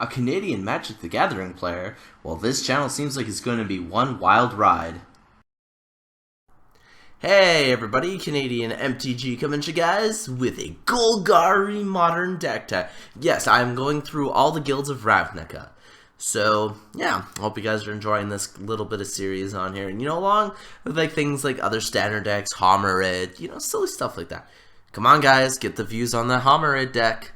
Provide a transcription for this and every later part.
a Canadian Magic the Gathering player, well, this channel seems like it's going to be one wild ride. Hey everybody, Canadian MTG coming to you guys with a Golgari modern deck tech. Yes, I'm going through all the guilds of Ravnica. So, yeah, I hope you guys are enjoying this little bit of series on here. And, along with like things like other standard decks, Homerid, silly stuff like that. Come on, guys, get the views on the Homerid deck.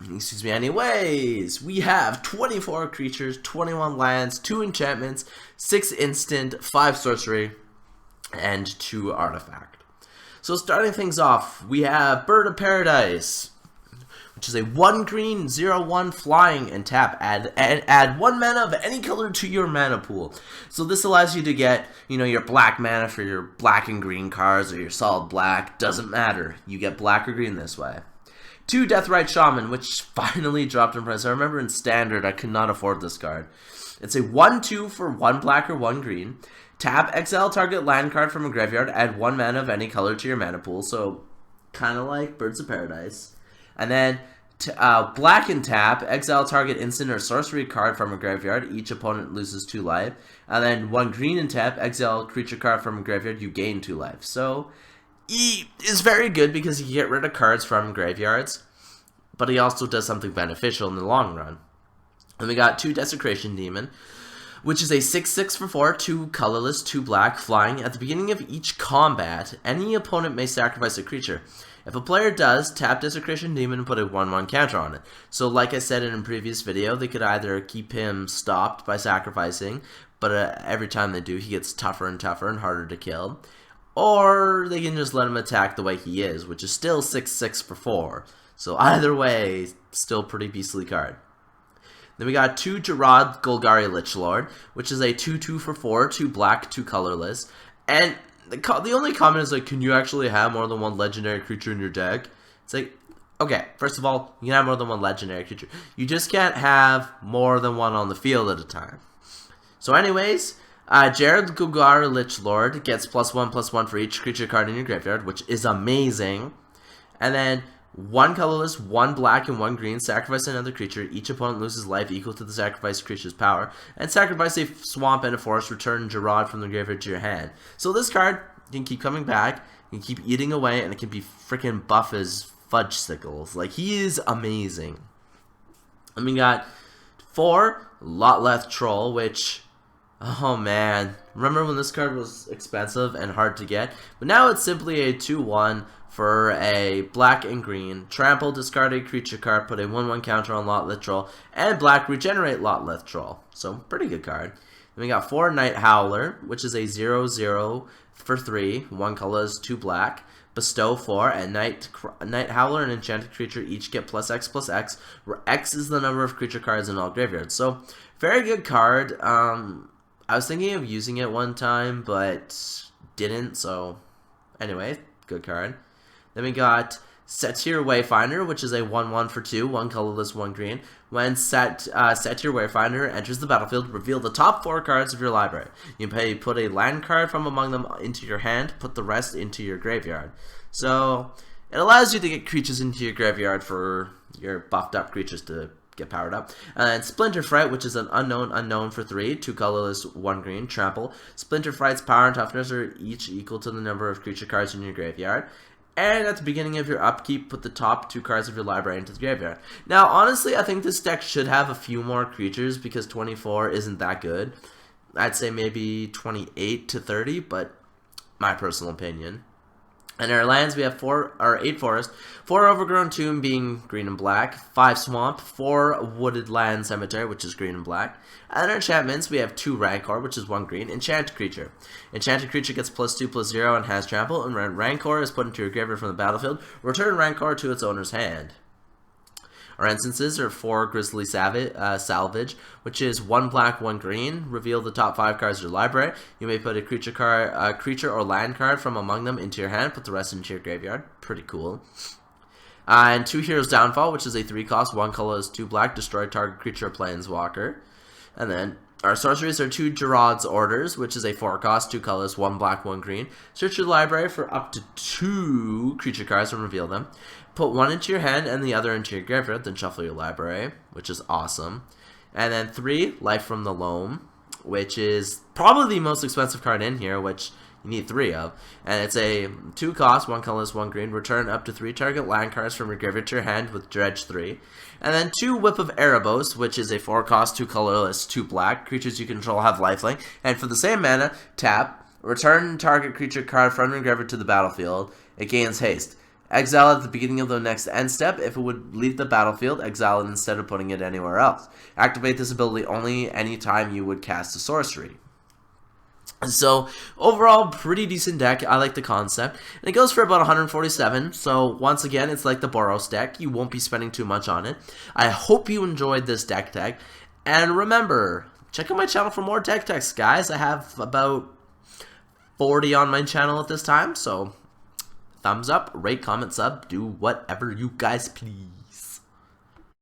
Excuse me. Anyways, we have 24 creatures, 21 lands, 2 enchantments, 6 instant, 5 sorcery, and 2 artifact. So starting things off, we have Bird of Paradise, which is a 1 green, 0/1 flying, and tap. Add 1 mana of any color to your mana pool. So this allows you to get, your black mana for your black and green cards, or your solid black. Doesn't matter. You get black or green this way. 2 Deathrite Shaman, which finally dropped in price. I remember in Standard, I could not afford this card. It's a 1/2 for 1 black or 1 green. Tap, exile target land card from a graveyard. Add 1 mana of any color to your mana pool. So, kind of like Birds of Paradise. And then, black and tap, exile target instant or sorcery card from a graveyard. Each opponent loses 2 life. And then 1 green and tap, exile creature card from a graveyard. You gain 2 life. So, he is very good because he can get rid of cards from graveyards, but he also does something beneficial in the long run. And we got 2 Desecration Demon, which is a 6/6 for 4, 2 colorless, 2 black, flying. At the beginning of each combat, any opponent may sacrifice a creature. If a player does, tap Desecration Demon and put a 1/1 counter on it. So like I said in a previous video, they could either keep him stopped by sacrificing, but every time they do, he gets tougher and tougher and harder to kill. Or they can just let him attack the way he is, which is still 6/6 for 4. So either way, still pretty beastly card. Then we got 2 Jarad Golgari Lich Lord, which is a 2/2 for 4, 2 black, 2 colorless. And the only comment is like, can you actually have more than 1 legendary creature in your deck? It's like, okay, first of all, you can have more than 1 legendary creature. You just can't have more than 1 on the field at a time. So anyways, Jarad Golgari Lich Lord gets +1/+1 for each creature card in your graveyard, which is amazing. And then 1 colorless, 1 black, and 1 green. Sacrifice another creature. Each opponent loses life equal to the sacrificed creature's power. And sacrifice a swamp and a forest. Return Jarad from the graveyard to your hand. So this card can keep coming back. You can keep eating away, and it can be freaking buff as fudge sickles. Like, he is amazing. And we got 4 Lotleth Troll, which, oh man, remember when this card was expensive and hard to get? But now it's simply a 2/1 for a black and green. Trample, discard a creature card, put a 1/1 counter on Lotleth Troll, and black, regenerate Lotleth Troll. So, pretty good card. Then we got 4 Nightcrawler, which is a 0/0 for 3, 1 colorless, 2 black. Bestow 4, and Nightcrawler and enchanted creature each get +X/+X, where X is the number of creature cards in all graveyards. So, very good card. I was thinking of using it one time, but didn't, so anyway, good card. Then we got Satyr Wayfinder, which is a 1/1 for 2, 1 colorless, 1 green. When Satyr Wayfinder enters the battlefield, reveal the top 4 cards of your library. You may put a land card from among them into your hand, put the rest into your graveyard. So, it allows you to get creatures into your graveyard for your buffed up creatures to get powered up. And Splinterfright, which is an unknown for 3, 2 colorless, 1 green, trample. Splinterfright's power and toughness are each equal to the number of creature cards in your graveyard. And at the beginning of your upkeep, put the top 2 cards of your library into the graveyard. Now, honestly, I think this deck should have a few more creatures because 24 isn't that good. I'd say maybe 28 to 30, but my personal opinion. And our lands, we have 8 forest, 4 Overgrown Tomb being green and black, 5 swamp, 4 Woodland Cemetery, which is green and black. And our enchantments, we have 2 Rancor, which is 1 green, enchanted creature. Enchanted creature gets +2/+0 and has trample, and when Rancor is put into your graveyard from the battlefield, return Rancor to its owner's hand. Our instances are 4 Grisly Salvage, which is 1 black, 1 green. Reveal the top 5 cards of your library. You may put a creature or land card from among them into your hand. Put the rest into your graveyard. Pretty cool. And 2 Heroes Downfall, which is a 3 cost, 1 colorless, 2 black. Destroy target creature or planeswalker. And then our sorceries are 2 Jarards Orders, which is a 4 cost, 2 colors, 1 black, 1 green. Search your library for up to 2 creature cards and reveal them. put one into your hand and the other into your graveyard, then shuffle your library, which is awesome. And then 3, Life from the Loam, which is probably the most expensive card in here, which you need 3 of. And it's a 2 cost, 1 colorless, 1 green. Return up to 3 target land cards from your graveyard to your hand with Dredge 3. And then 2 Whip of Erebos, which is a 4 cost, 2 colorless, 2 black. Creatures you control have lifelink. And for the same mana, tap, return target creature card from your graveyard to the battlefield. It gains haste. Exile at the beginning of the next end step. If it would leave the battlefield, exile it instead of putting it anywhere else. Activate this ability only anytime you would cast a sorcery. So, overall, pretty decent deck. I like the concept. And it goes for about 147, so once again, it's like the Boros deck. You won't be spending too much on it. I hope you enjoyed this deck tech. And remember, check out my channel for more deck techs, guys. I have about 40 on my channel at this time, so thumbs up, rate, comment, sub, do whatever you guys please.